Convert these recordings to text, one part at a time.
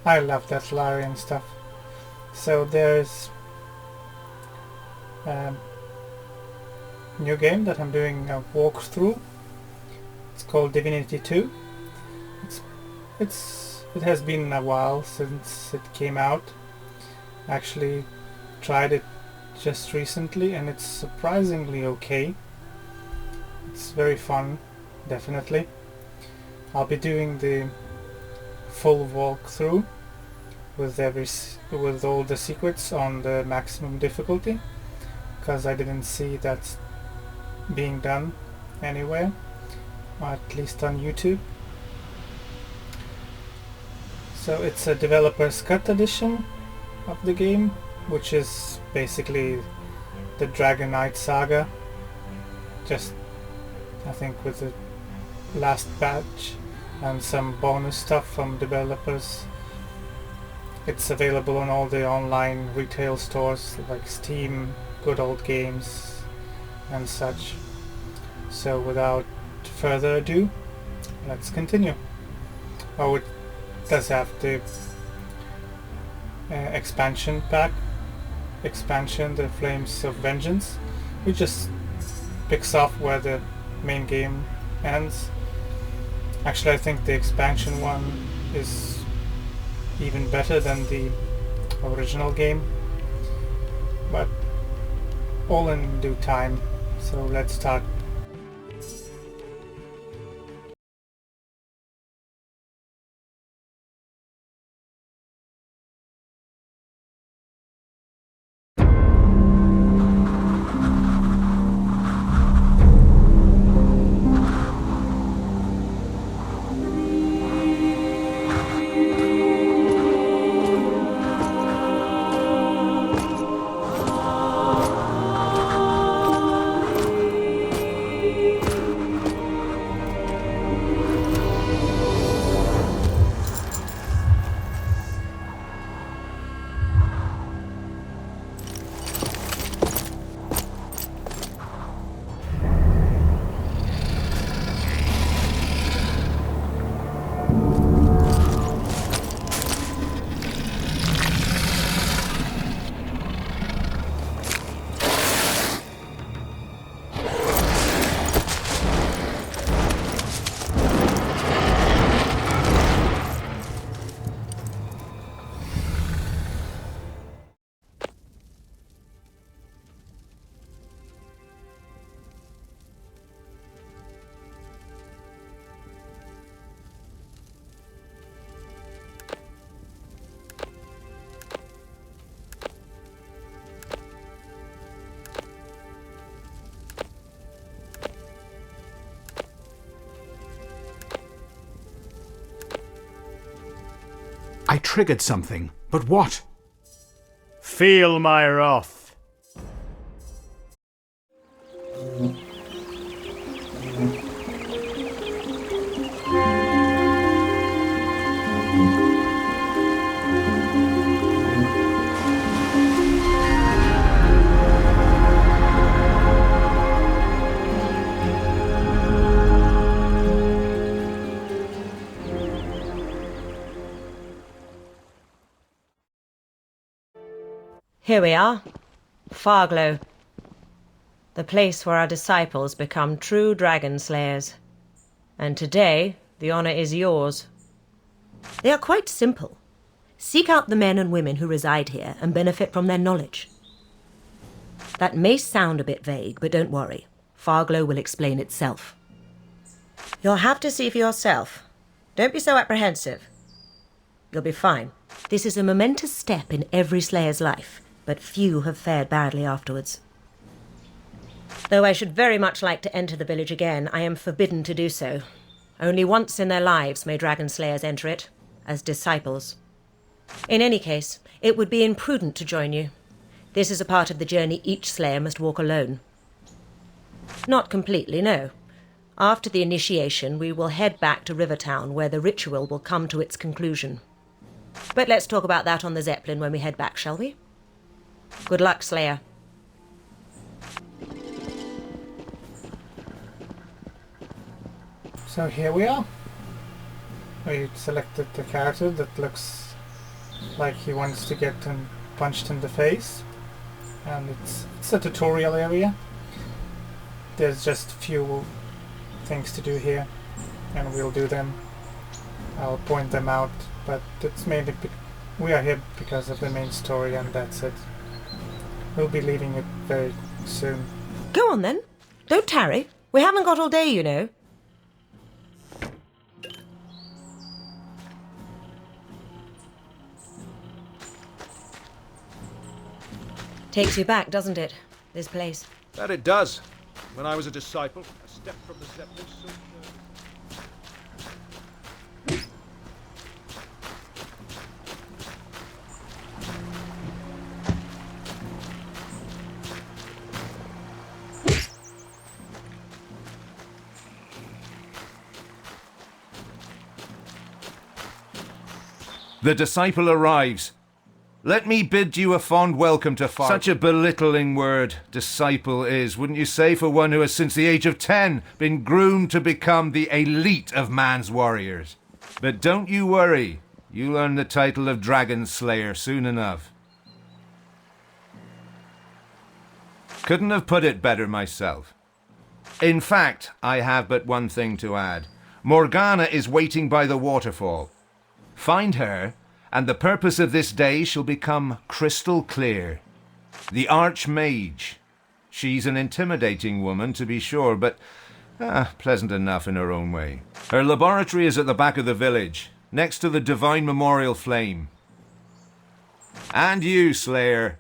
I love that Larian stuff. So there's a new game that I'm doing a walkthrough. It's called Divinity 2. It has been a while since it came out. I actually tried it just recently and it's surprisingly okay. It's very fun, definitely. I'll be doing the full walkthrough with all the secrets on the maximum difficulty, because I didn't see that being done anywhere, or at least on YouTube. So it's a developer's cut edition of the game, which is basically the Dragon Knight saga, just I think with the last batch and some bonus stuff from developers. It's available on all the online retail stores like Steam, Good Old Games and such. So without further ado, let's continue. Oh, it does have the expansion pack, the Flames of Vengeance, which just picks off where the main game ends. Actually, I think the expansion one is even better than the original game, but all in due time. So let's start. I triggered something, but what? Feel my wrath. Here we are, Farglow, the place where our disciples become true dragon slayers. And today, the honor is yours. They are quite simple. Seek out the men and women who reside here and benefit from their knowledge. That may sound a bit vague, but don't worry. Farglow will explain itself. You'll have to see for yourself. Don't be so apprehensive. You'll be fine. This is a momentous step in every slayer's life, but few have fared badly afterwards. Though I should very much like to enter the village again, I am forbidden to do so. Only once in their lives may dragon slayers enter it, as disciples. In any case, it would be imprudent to join you. This is a part of the journey each slayer must walk alone. Not completely, no. After the initiation, we will head back to Rivertown, where the ritual will come to its conclusion. But let's talk about that on the Zeppelin when we head back, shall we? Good luck, Slayer. So here we are. We selected the character that looks like he wants to get him punched in the face. And it's a tutorial area. There's just few things to do here, and we'll do them. I'll point them out, but it's mainly we are here because of the main story, and that's it. We'll be leaving it very soon. Go on then. Don't tarry. We haven't got all day, you know. Takes you back, doesn't it? This place. That it does. When I was a disciple, a step from the scepter. The disciple arrives. Let me bid you a fond welcome to Farglow. Such a belittling word, disciple is, wouldn't you say, for one who has since the age of 10 been groomed to become the elite of man's warriors. But don't you worry, you'll earn the title of Dragon Slayer soon enough. Couldn't have put it better myself. In fact, I have but one thing to add. Morgana is waiting by the waterfall. Find her, and the purpose of this day shall become crystal clear. The Archmage. She's an intimidating woman, to be sure, but pleasant enough in her own way. Her laboratory is at the back of the village, next to the Divine Memorial Flame. And you, Slayer.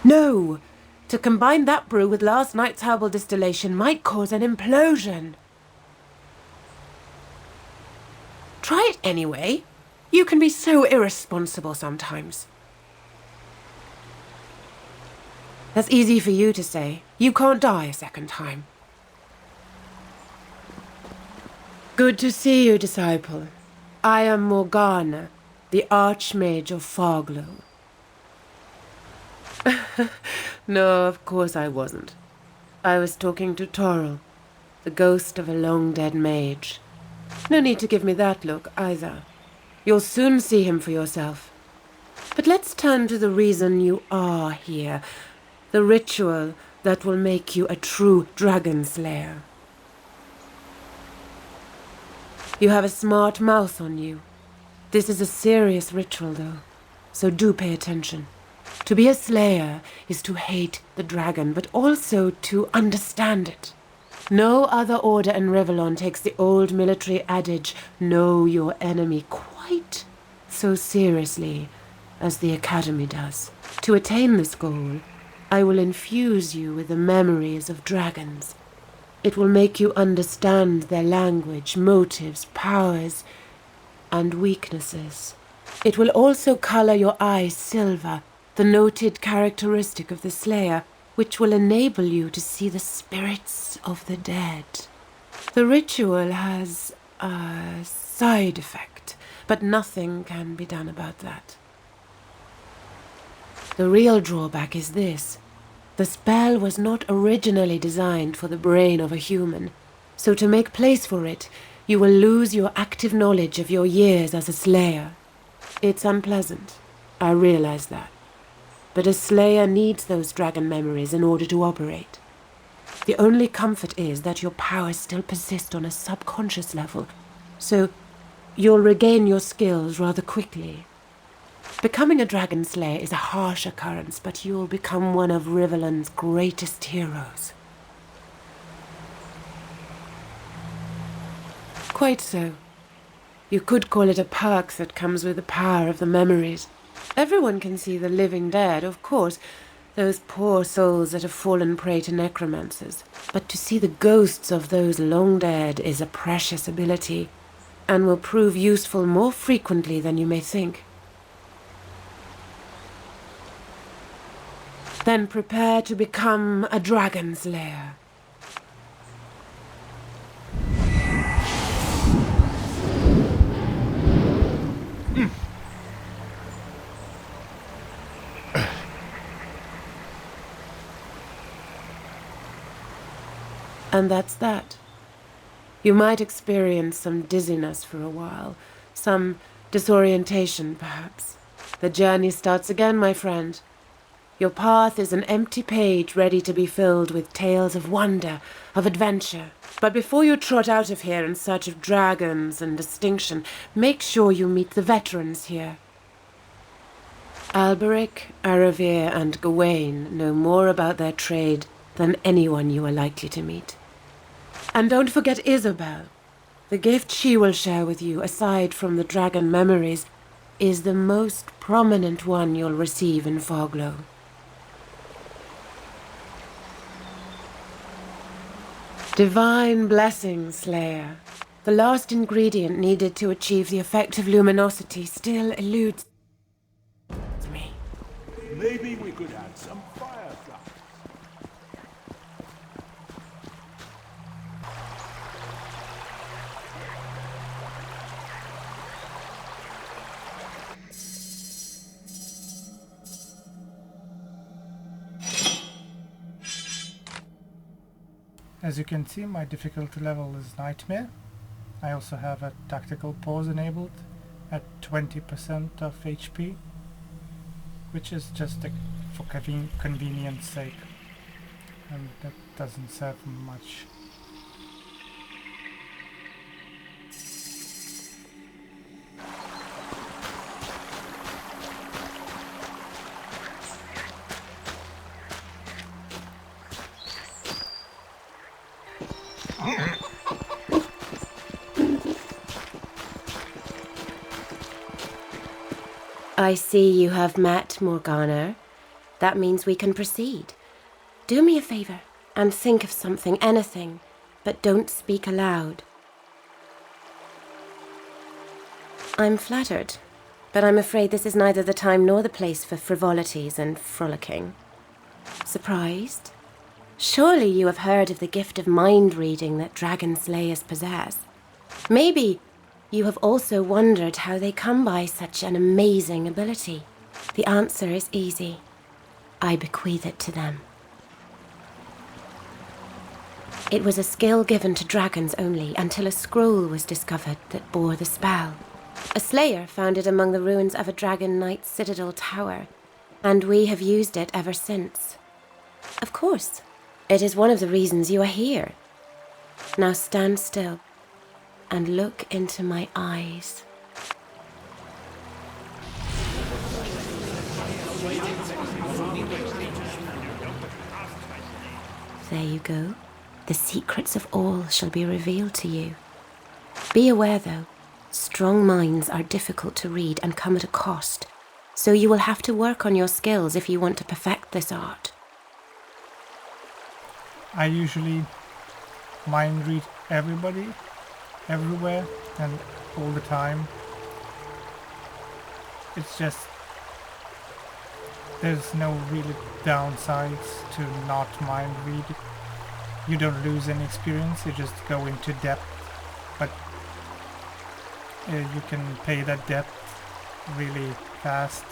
No! To combine that brew with last night's herbal distillation might cause an implosion. Try it anyway. You can be so irresponsible sometimes. That's easy for you to say. You can't die a second time. Good to see you, disciple. I am Morgana, the Archmage of Farglow. No, of course I wasn't. I was talking to Toril, the ghost of a long-dead mage. No need to give me that look, either. You'll soon see him for yourself. But let's turn to the reason you are here. The ritual that will make you a true dragon slayer. You have a smart mouth on you. This is a serious ritual, though, so do pay attention. To be a slayer is to hate the dragon, but also to understand it. No other order in Revellon takes the old military adage, know your enemy, quite so seriously as the Academy does. To attain this goal, I will infuse you with the memories of dragons. It will make you understand their language, motives, powers, and weaknesses. It will also color your eyes silver, the noted characteristic of the Slayer, which will enable you to see the spirits of the dead. The ritual has a side effect, but nothing can be done about that. The real drawback is this. The spell was not originally designed for the brain of a human, so to make place for it, you will lose your active knowledge of your years as a Slayer. It's unpleasant, I realize that. But a Slayer needs those dragon memories in order to operate. The only comfort is that your powers still persist on a subconscious level, so you'll regain your skills rather quickly. Becoming a dragon slayer is a harsh occurrence, but you'll become one of Rivellon's greatest heroes. Quite so. You could call it a perk that comes with the power of the memories. Everyone can see the living dead, of course, those poor souls that have fallen prey to necromancers. But to see the ghosts of those long dead is a precious ability, and will prove useful more frequently than you may think. Then prepare to become a dragon slayer. And that's that. You might experience some dizziness for a while, some disorientation, perhaps. The journey starts again, my friend. Your path is an empty page ready to be filled with tales of wonder, of adventure. But before you trot out of here in search of dragons and distinction, make sure you meet the veterans here. Alberic, Aravir, and Gawain know more about their trade than anyone you are likely to meet. And don't forget Isabel. The gift she will share with you, aside from the dragon memories, is the most prominent one you'll receive in Farglow. Divine blessing, Slayer. The last ingredient needed to achieve the effect of luminosity still eludes me. Maybe we could add some fireflies. As you can see, my difficulty level is Nightmare. I also have a tactical pause enabled at 20% of HP, which is just for convenience sake, and that doesn't serve much. I see you have met Morgana. That means we can proceed. Do me a favor and think of something, anything, but don't speak aloud. I'm flattered, but I'm afraid this is neither the time nor the place for frivolities and frolicking. Surprised? Surely you have heard of the gift of mind reading that dragon slayers possess. Maybe you have also wondered how they come by such an amazing ability. The answer is easy. I bequeath it to them. It was a skill given to dragons only until a scroll was discovered that bore the spell. A slayer found it among the ruins of a dragon knight's citadel tower, and we have used it ever since. Of course, it is one of the reasons you are here. Now stand still and look into my eyes. There you go. The secrets of all shall be revealed to you. Be aware, though, strong minds are difficult to read and come at a cost, so you will have to work on your skills if you want to perfect this art. I usually mind read everybody, everywhere, and all the time. It's just there's no really downsides to not mind read. You don't lose any experience, you just go into depth, but you can pay that depth really fast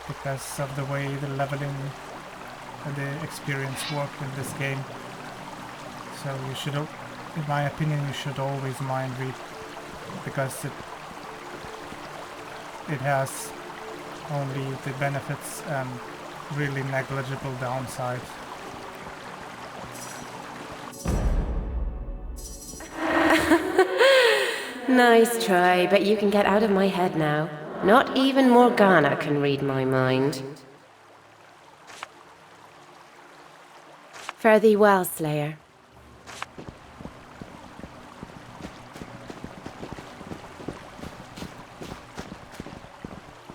because of the way the leveling and the experience work in this game. So you should, in my opinion, you should always mind read because it has only the benefits and really negligible downsides. Nice try, but you can get out of my head now. Not even Morgana can read my mind. Fare thee well, Slayer.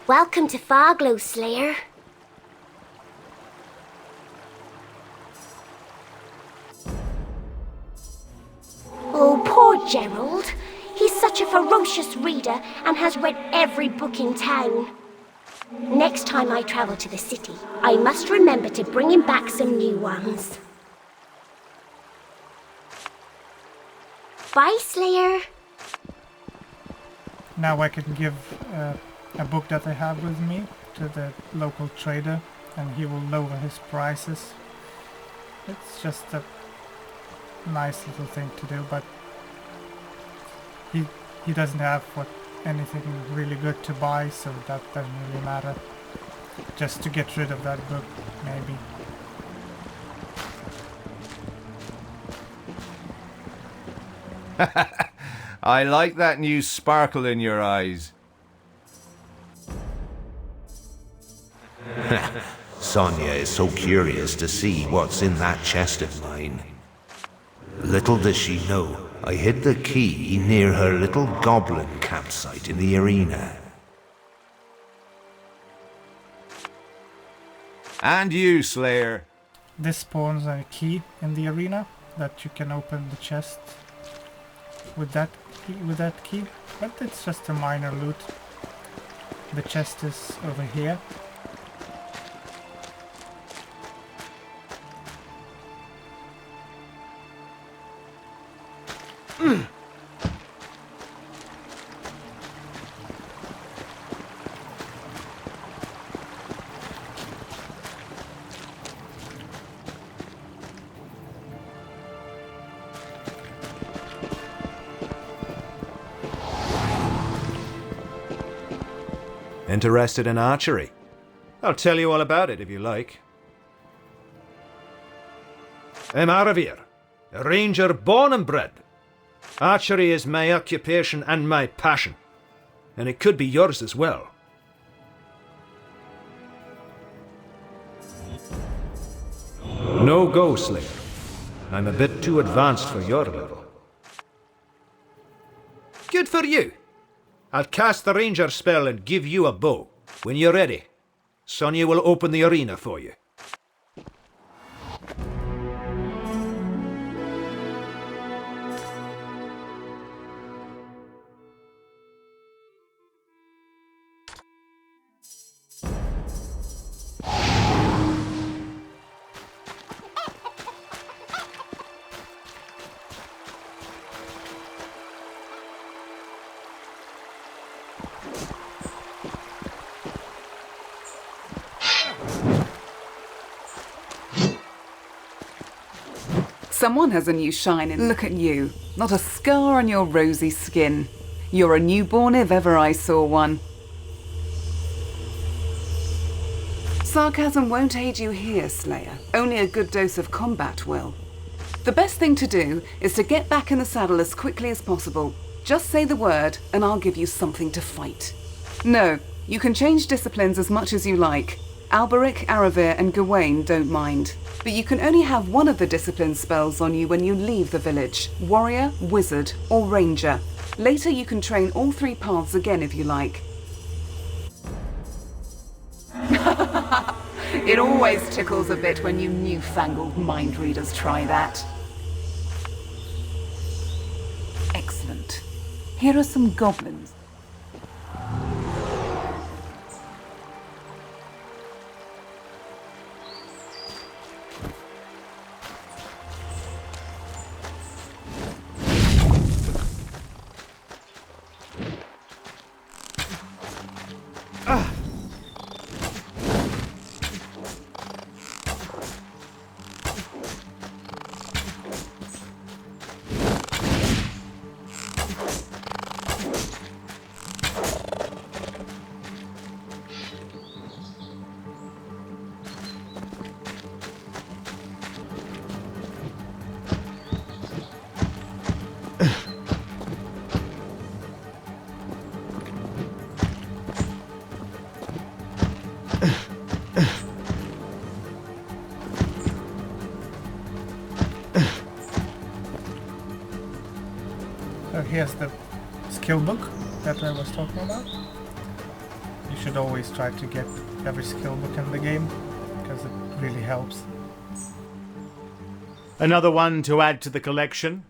Welcome to Farglow, Slayer. Oh, poor Gerald. He's such a ferocious reader and has read every book in town. Next time I travel to the city, I must remember to bring him back some new ones. Bye, Slayer. Now I can give a book that I have with me to the local trader, and he will lower his prices. It's just a nice little thing to do, but he doesn't have anything really good to buy, so that doesn't really matter. Just to get rid of that book, maybe. I like that new sparkle in your eyes. Sonia is so curious to see what's in that chest of mine. Little does she know, I hid the key near her little goblin campsite in the arena. And you, Slayer. This spawns a key in the arena that you can open the chest with that key, but it's just a minor loot. The chest is over here. Interested in archery? I'll tell you all about it if you like. I'm Aravir, a ranger born and bred. Archery is my occupation and my passion, and it could be yours as well. No go, Slayer. I'm a bit too advanced for your level. Good for you. I'll cast the ranger spell and give you a bow. When you're ready, Sonia will open the arena for you. Someone has a new shine and look at you. Not a scar on your rosy skin. You're a newborn if ever I saw one. Sarcasm won't aid you here, Slayer. Only a good dose of combat will. The best thing to do is to get back in the saddle as quickly as possible. Just say the word and I'll give you something to fight. No, you can change disciplines as much as you like. Alberic, Aravir and Gawain don't mind. But you can only have one of the discipline spells on you when you leave the village. Warrior, Wizard or Ranger. Later you can train all three paths again if you like. It always tickles a bit when you newfangled mind readers try that. Excellent. Here are some goblins. So here's the skill book that I was talking about. You should always try to get every skill book in the game, because it really helps. Another one to add to the collection.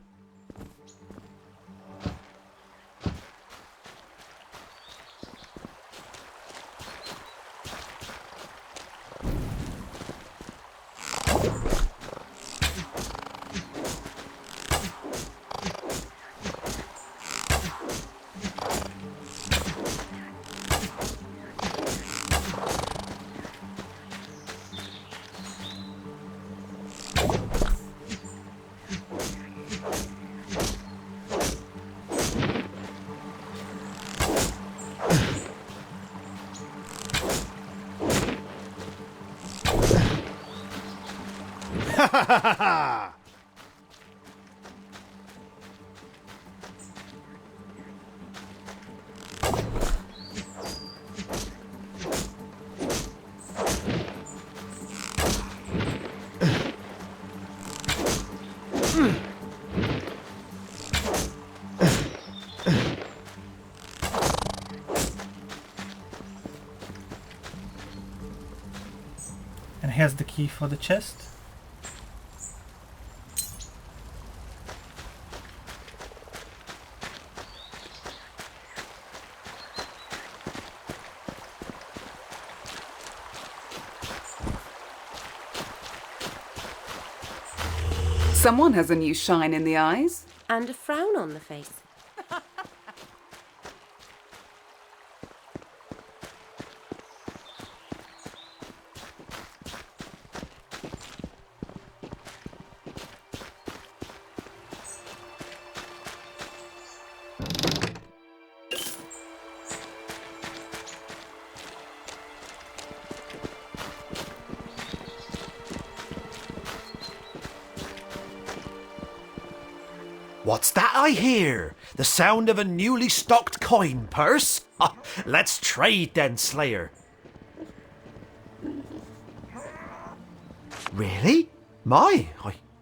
And here's the key for the chest. Someone has a new shine in the eyes. And a frown on the face. What's that I hear? The sound of a newly stocked coin purse? Let's trade then, Slayer. Really? I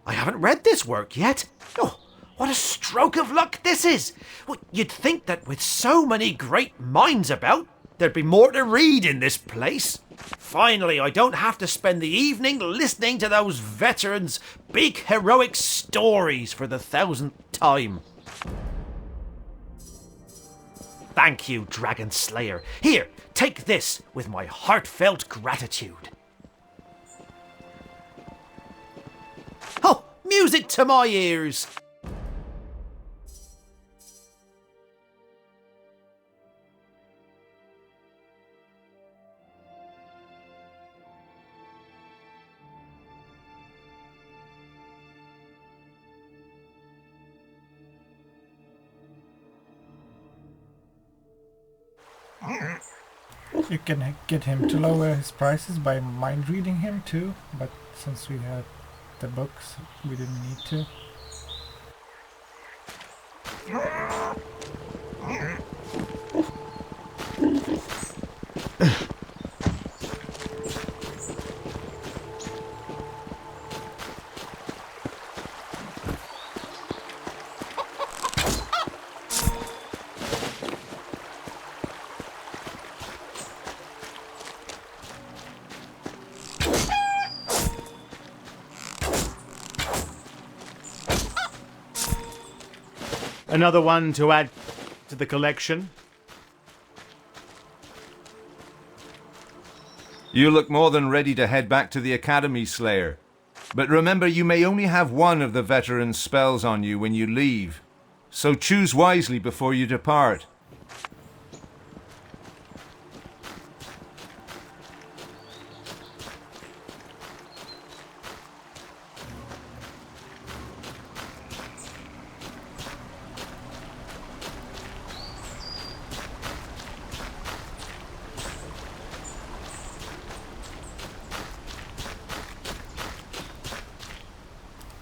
haven't read this work yet. Oh, what a stroke of luck this is! Well, you'd think that with so many great minds about, there'd be more to read in this place. Finally, I don't have to spend the evening listening to those veterans' big heroic stories for the 1000th time. Thank you, Dragon Slayer. Here, take this with my heartfelt gratitude. Oh, music to my ears! You can get him to lower his prices by mind reading him too, but since we had the books, we didn't need to. Another one to add to the collection. You look more than ready to head back to the Academy, Slayer. But remember, you may only have one of the veteran's spells on you when you leave. So choose wisely before you depart.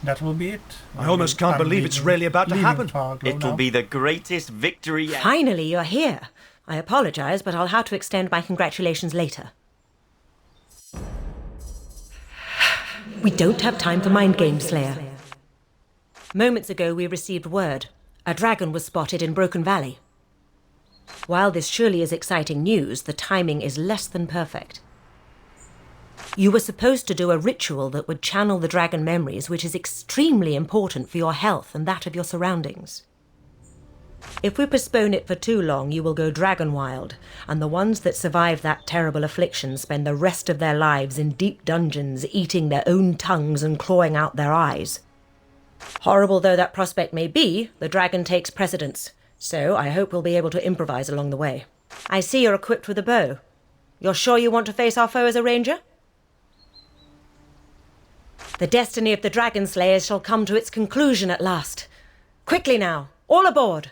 That will be it. I almost can't believe it's really about to happen. It'll be the greatest victory ever. Finally, you're here. I apologize, but I'll have to extend my congratulations later. We don't have time for mind games, Slayer. Moments ago, we received word. A dragon was spotted in Broken Valley. While this surely is exciting news, the timing is less than perfect. You were supposed to do a ritual that would channel the dragon memories, which is extremely important for your health and that of your surroundings. If we postpone it for too long, you will go dragon wild, and the ones that survive that terrible affliction spend the rest of their lives in deep dungeons, eating their own tongues and clawing out their eyes. Horrible though that prospect may be, the dragon takes precedence, so I hope we'll be able to improvise along the way. I see you're equipped with a bow. You're sure you want to face our foe as a ranger? The destiny of the dragon slayers shall come to its conclusion at last. Quickly now, all aboard!